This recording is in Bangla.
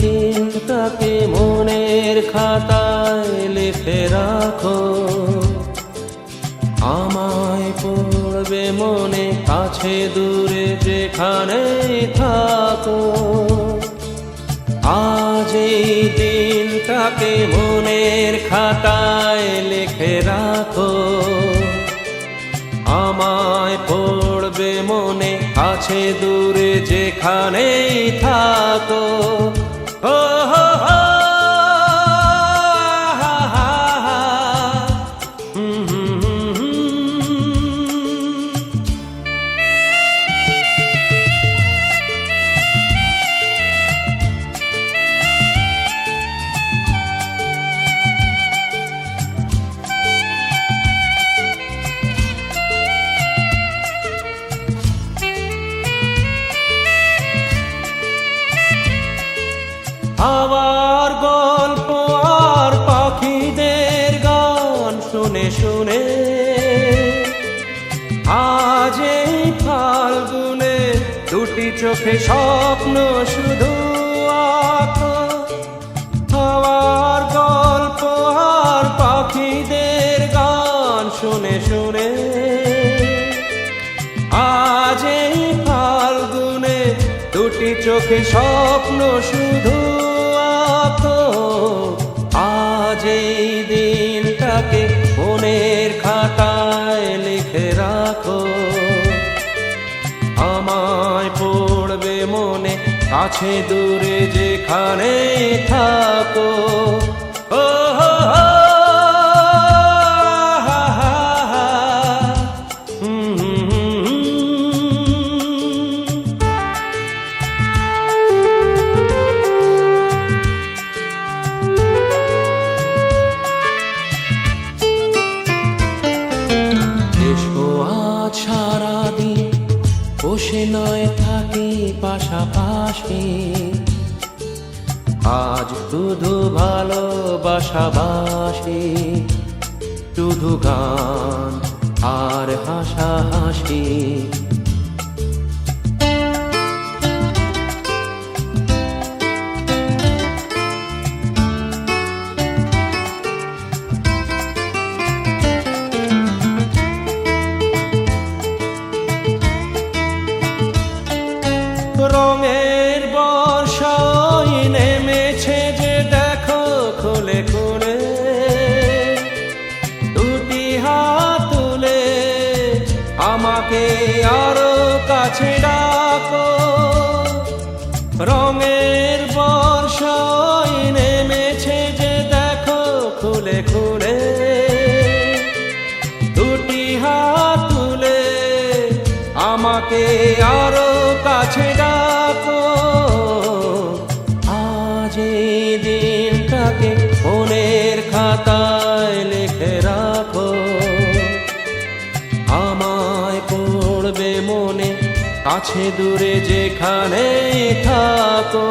দিনটাকে মনের খাতায় লিখে রাখো, আমায় পড়বে মনে কাছে দূরে যেখানেই থাকো। আজ এই দিনটাকে মনের খাতায় লিখে রাখো, আমায় পড়বে মনে কাছে দূরে যেখানেই থাকো। ও হো হো, হা হা হা, আবার গল্প আর পাখিদের গান শুনে শুনে আজ এই ফাল্গুনে দুটি চোখে স্বপ্ন শুধু আঁকো। আবার গল্প আর পাখিদের গান শুনে শুনে আজ এই ফাল্গুনে দুটি চোখে স্বপ্ন শুধু আঁকো। আজ এই দিনটাকে মনের খাতায় লিখে রাখো, আমায় পড়বে মনে কাছে দূরে যেখানে থাকো। ও হো হো, হা হা হা, সারাদিন বসে নয় থাকি পাশাপাশি, আজ শুধু ভালোবাসাবাসি, শুধু গান আর হাসাহাসি। রঙের বর্ষায় নেমেছে যে দেখো খুলে খুলে, দুটি হাত তুলে আমাকে আরো কাছে ডাকো। রঙের বর্ষায় নেমেছে যে দেখো খুলে খুলে, দুটি হাত তুলে আমাকে আরো কাছে ডাকো। আজ এই দিনটাকে মনের খাতায় লিখে রাখো, আমায় পড়বে মনে কাছে দূরে যেখানে থাকো।